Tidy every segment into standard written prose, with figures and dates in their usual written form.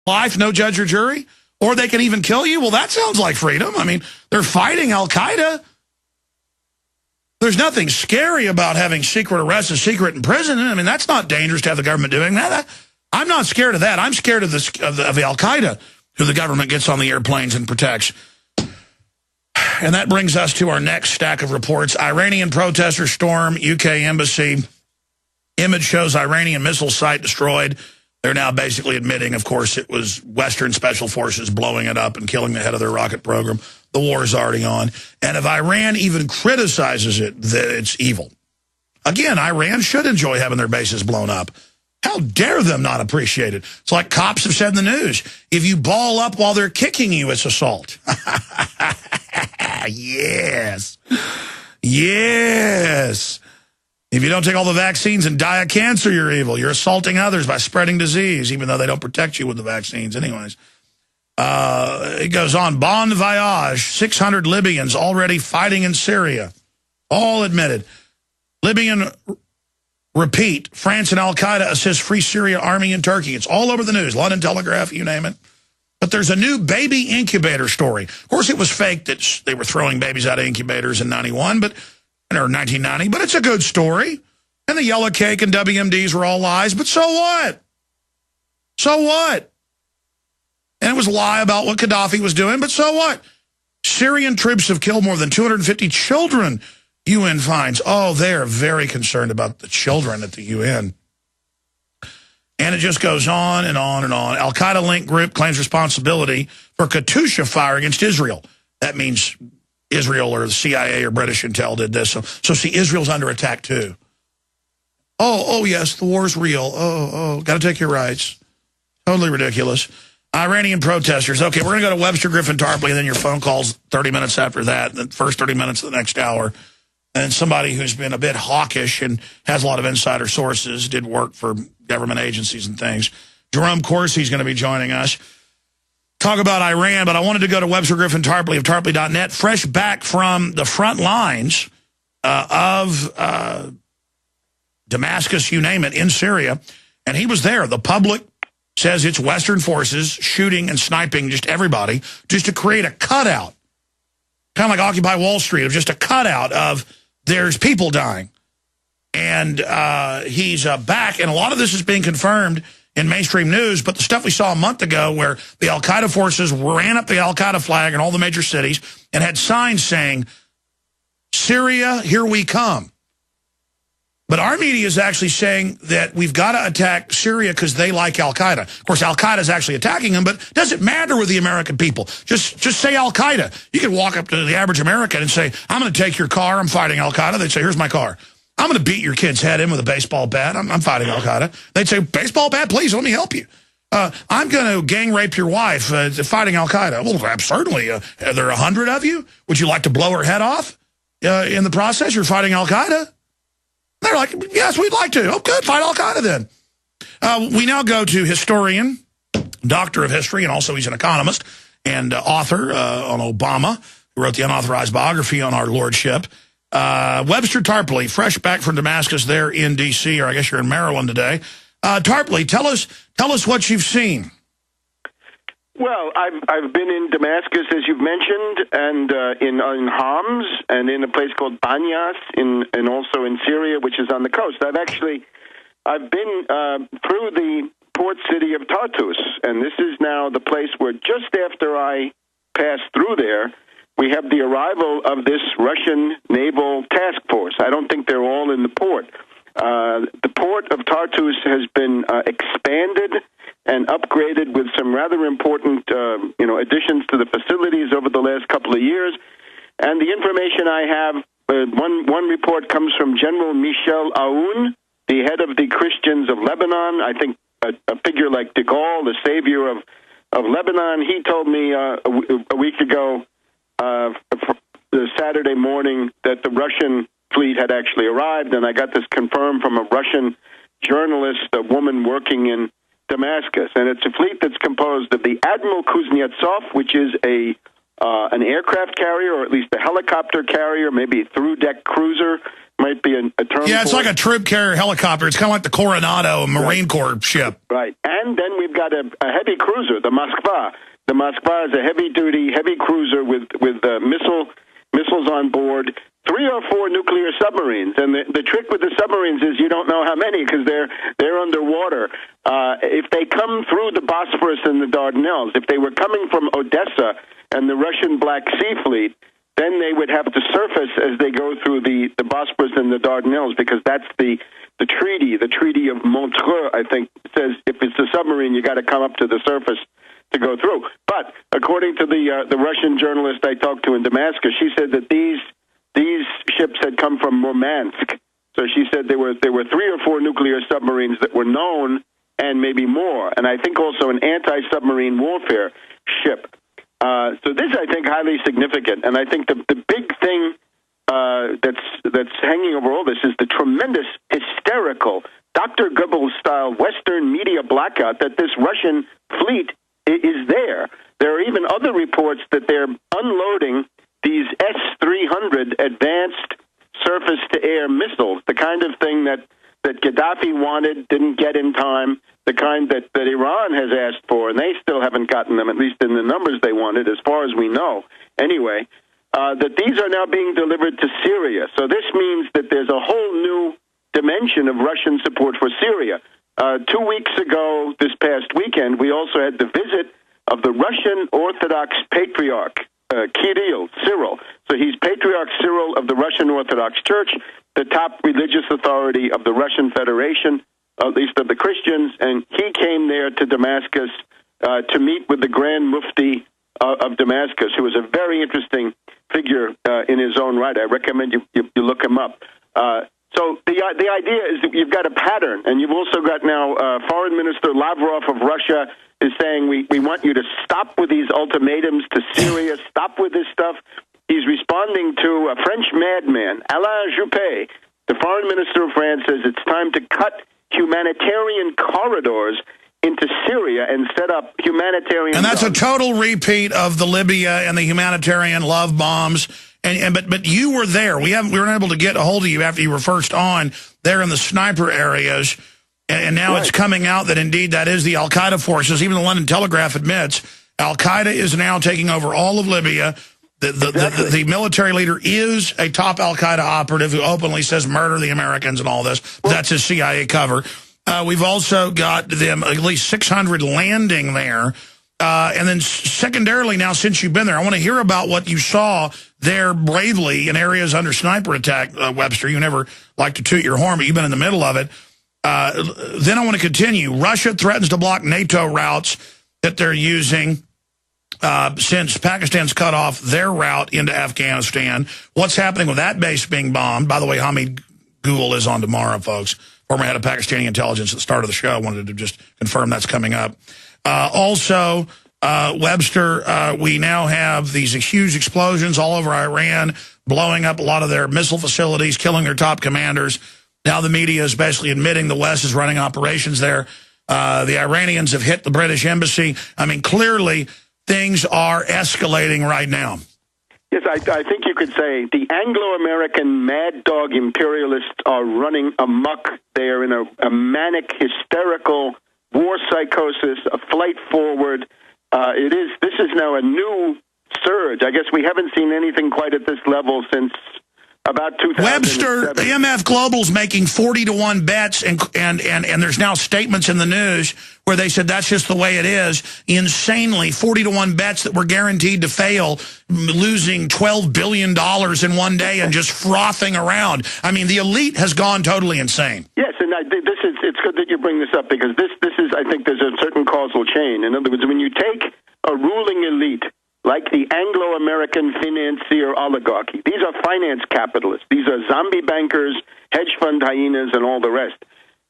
life, no judge or jury, or they can even kill you. Well, that sounds like freedom. I mean, they're fighting Al-Qaeda. There's nothing scary about having secret arrests and secret imprisonment. I mean, that's not dangerous to have the government doing that. I'm not scared of that. I'm scared of the Al-Qaeda, who the government gets on the airplanes and protects. And that brings us to our next stack of reports. Iranian protesters storm UK embassy. Image shows Iranian missile site destroyed. They're now basically admitting, of course, it was Western special forces blowing it up and killing the head of their rocket program. The war is already on. And if Iran even criticizes it, that it's evil. Again, Iran should enjoy having their bases blown up. How dare them not appreciate it? It's like cops have said in the news. If you ball up while they're kicking you, it's assault. Yes. Yes. If you don't take all the vaccines and die of cancer, you're evil. You're assaulting others by spreading disease, even though they don't protect you with the vaccines anyways. It goes on. Bon voyage. 600 Libyans already fighting in Syria. All admitted. Libyan repeat. France and Al-Qaeda assist Free Syria Army in Turkey. It's all over the news. London Telegraph, you name it. But there's a new baby incubator story. Of course, it was fake that they were throwing babies out of incubators in 91, or 1990, but it's a good story. And the yellow cake and WMDs were all lies, but so what? So what? And it was a lie about what Gaddafi was doing, but so what? Syrian troops have killed more than 250 children, UN finds. Oh, they're very concerned about the children at the UN. And it just goes on and on and on. Al-Qaeda-linked group claims responsibility for Katyusha fire against Israel. That means Israel or the CIA or British Intel did this. So see, Israel's under attack too. Oh, yes, the war's real. Got to take your rights. Totally ridiculous. Iranian protesters. Okay, we're going to go to Webster Griffin Tarpley, and then your phone calls 30 minutes after that, the first 30 minutes of the next hour. And somebody who's been a bit hawkish and has a lot of insider sources, did work for government agencies and things. Jerome Corsi's going to be joining us. Talk about Iran, but I wanted to go to Webster Griffin Tarpley of Tarpley.net, fresh back from the front lines of Damascus, you name it, in Syria. And he was there. The public says it's Western forces shooting and sniping just everybody just to create a cutout, kind of like Occupy Wall Street, of just a cutout of there's people dying. And he's back, and a lot of this is being confirmed in mainstream news, but the stuff we saw a month ago where the Al-Qaeda forces ran up the Al-Qaeda flag in all the major cities and had signs saying, Syria, here we come. But our media is actually saying that we've got to attack Syria because they like Al-Qaeda. Of course, Al-Qaeda is actually attacking them, but it doesn't matter with the American people. Just say Al-Qaeda. You can walk up to the average American and say, I'm going to take your car. I'm fighting Al-Qaeda. They'd say, here's my car. I'm going to beat your kid's head in with a baseball bat. I'm fighting Al-Qaeda. They'd say, baseball bat, please, let me help you. I'm going to gang rape your wife fighting Al-Qaeda. Well, certainly. Are there 100 of you? Would you like to blow her head off in the process? You're fighting Al-Qaeda? They're like, yes, we'd like to. Oh, good, fight Al-Qaeda then. We now go to historian, doctor of history, and also he's an economist and author on Obama, who wrote the unauthorized biography on our lordship. Webster Tarpley, fresh back from Damascus there in D.C., or I guess you're in Maryland today. Tarpley, tell us what you've seen. Well, I've been in Damascus, as you've mentioned, and in Homs, and in a place called Banyas, and also in Syria, which is on the coast. I've been through the port city of Tartus, and this is now the place where just after I passed through there, we have the arrival of this Russian naval task force. I don't think they're all in the port. The port of Tartus has been expanded and upgraded with some rather important, additions to the facilities over the last couple of years. And the information I have, one report comes from General Michel Aoun, the head of the Christians of Lebanon. I think a figure like de Gaulle, the savior of Lebanon. He told me a week ago, the Saturday morning, that the Russian fleet had actually arrived, and I got this confirmed from a Russian journalist, a woman working in Damascus. And it's a fleet that's composed of the Admiral Kuznetsov, which is an aircraft carrier, or at least a helicopter carrier, maybe a through-deck cruiser. might be a term. Yeah, it's like a troop carrier helicopter. It's kind of like the Coronado, a Marine Corps ship. Right. And then we've got a heavy cruiser, the Moskva. The Moskva is a heavy-duty, heavy cruiser with missiles on board, 3 or 4 nuclear submarines. And the trick with the submarines is you don't know how many because they're underwater. If they come through the Bosphorus and the Dardanelles, if they were coming from Odessa and the Russian Black Sea Fleet, then they would have to surface as they go through the Bosphorus and the Dardanelles, because that's the Treaty of Montreux, I think, says if it's a submarine, you got to come up to the surface to go through. But according to the Russian journalist I talked to in Damascus, she said that these ships had come from Murmansk. So she said there were 3 or 4 nuclear submarines that were known, and maybe more, and I think also an anti-submarine warfare ship. So this, I think, highly significant, and I think the big thing that's hanging over all this is the tremendous, hysterical, Dr. Goebbels-style Western media blackout that this Russian fleet is there. There are even other reports that they're unloading these S-300 advanced surface-to-air missiles, the kind of thing that Gaddafi wanted, didn't get in time, the kind that Iran has asked for, and they still haven't gotten them, at least in the numbers they wanted, as far as we know. Anyway, that these are now being delivered to Syria. So this means that there's a whole new dimension of Russian support for Syria. 2 weeks ago, this past weekend, we also had the visit of the Russian Orthodox Patriarch, Kirill, Cyril. So he's Patriarch Cyril of the Russian Orthodox Church, the top religious authority of the Russian Federation, at least of the Christians, and he came there to Damascus to meet with the Grand Mufti of Damascus, who is a very interesting figure in his own right. I recommend you look him up. So the idea is that you've got a pattern, and you've also got now Foreign Minister Lavrov of Russia is saying we want you to stop with these ultimatums to Syria, stop with this stuff. He's responding to a French madman, Alain Juppé. The Foreign Minister of France says it's time to cut humanitarian corridors into Syria and set up humanitarian. And that's a total repeat of the Libya and the humanitarian love bombs. But you were there. We weren't able to get a hold of you after you were first on there in the sniper areas. And now It's coming out that indeed that is the Al-Qaeda forces. Even the London Telegraph admits Al-Qaeda is now taking over all of Libya. The military leader is a top Al-Qaeda operative who openly says murder the Americans and all this. That's his CIA cover. We've also got them at least 600 landing there. And then secondarily now, since you've been there, I want to hear about what you saw there bravely in areas under sniper attack, Webster. You never like to toot your horn, but you've been in the middle of it. Then I want to continue. Russia threatens to block NATO routes that they're using since Pakistan's cut off their route into Afghanistan. What's happening with that base being bombed? By the way, Hamid Gul is on tomorrow, folks. Former head of Pakistani intelligence at the start of the show. I wanted to just confirm that's coming up. Also, Webster, we now have these huge explosions all over Iran, blowing up a lot of their missile facilities, killing their top commanders. Now the media is basically admitting the West is running operations there. The Iranians have hit the British embassy. I mean, clearly things are escalating right now. Yes, I think you could say the Anglo-American mad dog imperialists are running amok. They are in a manic, hysterical war psychosis, a flight forward. This is now a new surge. I guess we haven't seen anything quite at this level since about 2007. Webster, MF Global's making 40-to-1 bets, and there's now statements in the news where they said that's just the way it is. Insanely, 40-to-1 bets that were guaranteed to fail, losing $12 billion in one day and just frothing around. I mean, the elite has gone totally insane. Yes, and it's good that you bring this up, because this is, I think there's a certain causal chain. In other words, when you take a ruling elite like the Anglo-American financier oligarchy, these are finance capitalists. These are zombie bankers, hedge fund hyenas, and all the rest.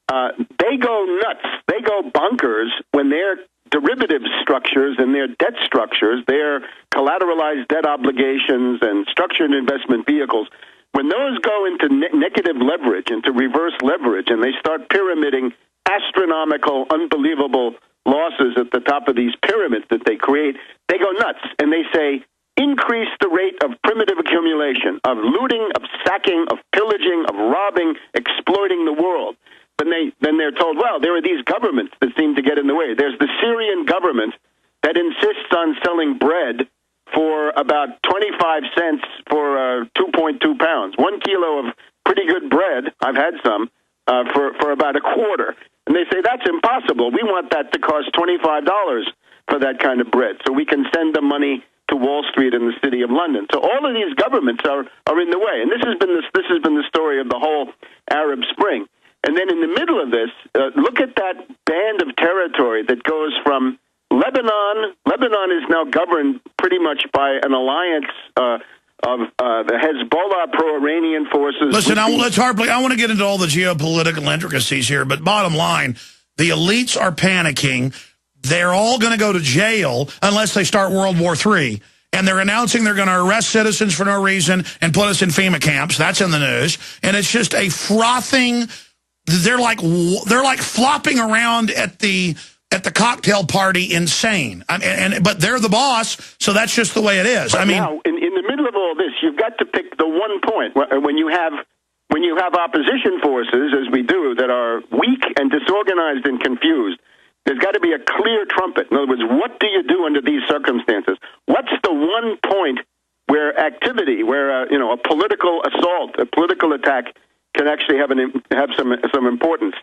They go nuts. They go bonkers when their derivative structures and their debt structures, their collateralized debt obligations and structured investment vehicles, when those go into negative leverage, into reverse leverage, and they start pyramiding astronomical, unbelievable losses at the top of these pyramids that they create, they go nuts, and they say, increase the rate of primitive formulation of looting, of sacking, of pillaging, of robbing, exploiting the world. Then they're told, well, there are these governments that seem to get in the way. There's the Syrian government that insists on selling bread for about 25 cents for 2.2 pounds. 1 kilo of pretty good bread, I've had some, for about a quarter. And they say, that's impossible. We want that to cost $25 for that kind of bread, so we can send the money to Wall Street in the city of London. So all of these governments are in the way. And this has been the story of the whole Arab Spring. And then in the middle of this, look at that band of territory that goes from Lebanon. Lebanon is now governed pretty much by an alliance of the Hezbollah pro-Iranian forces. Listen, I want to get into all the geopolitical intricacies here, but bottom line, the elites are panicking. They're all going to go to jail unless they start World War III. And they're announcing they're going to arrest citizens for no reason and put us in FEMA camps. That's in the news. And it's just a frothing... They're like flopping around at the cocktail party, insane. But they're the boss, so that's just the way it is. But now, in the middle of all this, you've got to pick the one point when you have opposition forces, as we do, that are weak and disorganized and confused. There's got to be a clear trumpet. In other words, what do you do under these circumstances? What's the one point where activity, where a political assault, a political attack, can actually have some importance?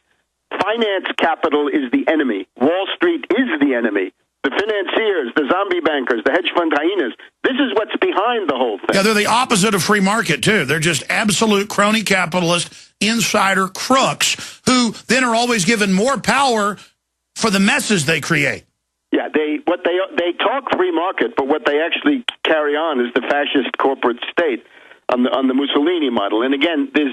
Finance capital is the enemy. Wall Street is the enemy. The financiers, the zombie bankers, the hedge fund hyenas. This is what's behind the whole thing. Yeah, they're the opposite of free market, too. They're just absolute crony capitalist, insider crooks who then are always given more power for the messes they create. Yeah, they talk free market, but what they actually carry on is the fascist corporate state on the Mussolini model. And again, the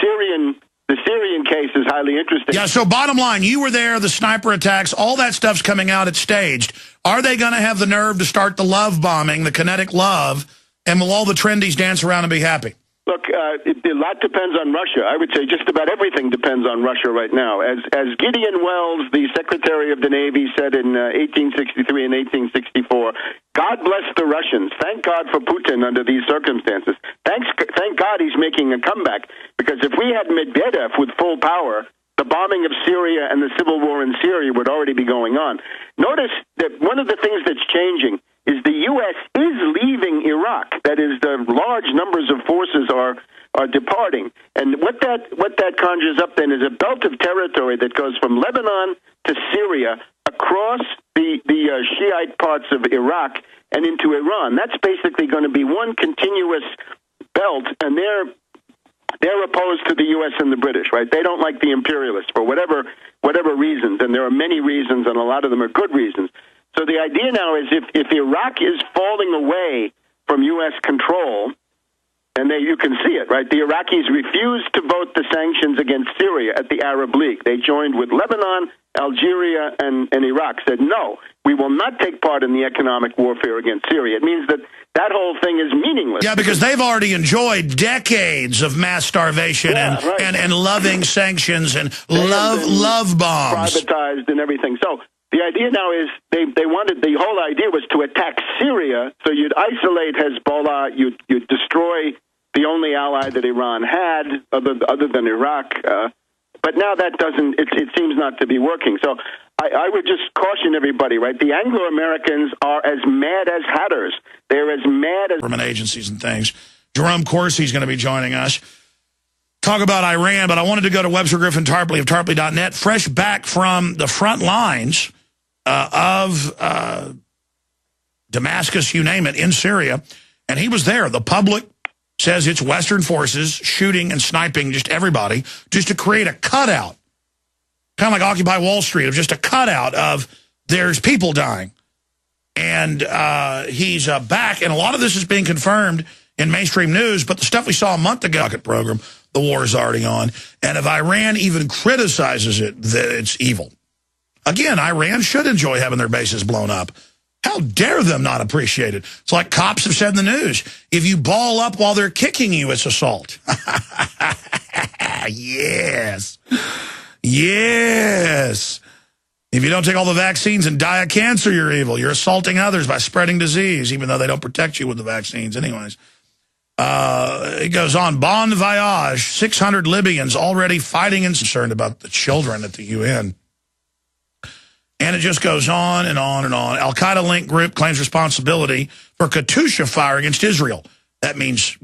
Syrian case is highly interesting. Yeah, so bottom line, you were there, the sniper attacks, all that stuff's coming out, it's staged. Are they going to have the nerve to start the love bombing, the kinetic love, and will all the trendies dance around and be happy? Look, a lot depends on Russia. I would say just about everything depends on Russia right now. As Gideon Wells, the Secretary of the Navy, said in 1863 and 1864, God bless the Russians. Thank God for Putin under these circumstances. Thank God he's making a comeback, because if we had Medvedev with full power, the bombing of Syria and the civil war in Syria would already be going on. Notice that one of the things that's changing is the U.S. is leaving Iraq. That is, the large numbers of forces are departing. And what that conjures up then is a belt of territory that goes from Lebanon to Syria, across the Shiite parts of Iraq and into Iran. That's basically going to be one continuous belt, and they're opposed to the U.S. and the British, right? They don't like the imperialists for whatever reasons, and there are many reasons, and a lot of them are good reasons. So the idea now is if Iraq is falling away from U.S. control, and you can see it, right? The Iraqis refused to vote the sanctions against Syria at the Arab League. They joined with Lebanon, Algeria, and Iraq, said, no, we will not take part in the economic warfare against Syria. It means that whole thing is meaningless. Yeah, because they've already enjoyed decades of mass starvation and loving sanctions and love bombs. Privatized and everything. So the idea now is they wanted, the whole idea was to attack Syria, so you'd isolate Hezbollah, you'd destroy the only ally that Iran had other than Iraq. But now that it seems not to be working. So I would just caution everybody, right? The Anglo-Americans are as mad as hatters. They're as mad as government agencies and things. Jerome Corsi's going to be joining us. Talk about Iran, but I wanted to go to Webster Griffin Tarpley of Tarpley.net, fresh back from the front lines of Damascus, you name it, in Syria. And he was there. The public says it's Western forces shooting and sniping just everybody just to create a cutout, kind of like Occupy Wall Street, of just a cutout of there's people dying. And he's back, and a lot of this is being confirmed in mainstream news, but the stuff we saw a month ago, program, the war is already on. And if Iran even criticizes it, that it's evil. Again, Iran should enjoy having their bases blown up. How dare them not appreciate it? It's like cops have said in the news. If you ball up while they're kicking you, it's assault. Yes. Yes. If you don't take all the vaccines and die of cancer, you're evil. You're assaulting others by spreading disease, even though they don't protect you with the vaccines anyways. It goes on, bon voyage, 600 Libyans already fighting and concerned about the children at the UN. And it just goes on and on and on. Al-Qaeda-linked group claims responsibility for Katyusha fire against Israel. That means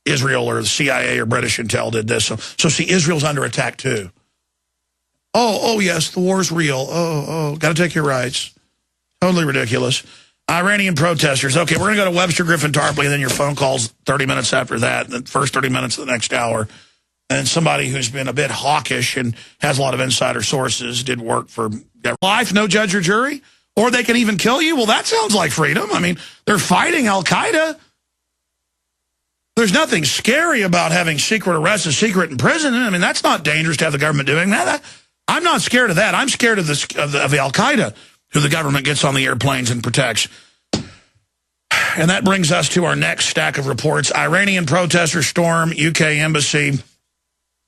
Israel or the CIA or British intel did this. So see, Israel's under attack too. Oh, yes, the war's real. Got to take your rights. Totally ridiculous. Iranian protesters. Okay, we're going to go to Webster Griffin Tarpley, and then your phone calls 30 minutes after that, the first 30 minutes of the next hour. And somebody who's been a bit hawkish and has a lot of insider sources, did work for life, no judge or jury, or they can even kill you. Well, that sounds like freedom. I mean, they're fighting Al-Qaeda. There's nothing scary about having secret arrests and secret imprisonment. I mean, that's not dangerous to have the government doing that. I'm not scared of that. I'm scared of the Al-Qaeda, who the government gets on the airplanes and protects. And that brings us to our next stack of reports. Iranian protesters storm UK embassy.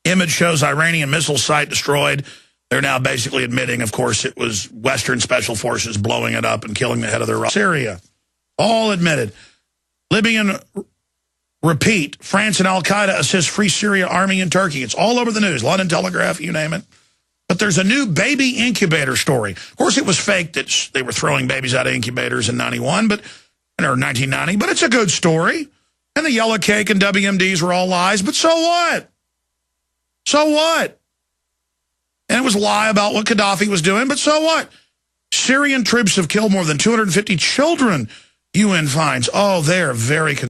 Image shows Iranian missile site destroyed. They're now basically admitting, of course, it was Western special forces blowing it up and killing the head of their Syria. All admitted. Libyan repeat. France and Al-Qaeda assist Free Syria Army in Turkey. It's all over the news. London Telegraph, you name it. But there's a new baby incubator story. Of course, it was fake that they were throwing babies out of incubators in 91, or 1990, but it's a good story. And the yellow cake and WMDs were all lies, but so what? So what? And it was a lie about what Gaddafi was doing, but so what? Syrian troops have killed more than 250 children, UN finds. Oh, they're very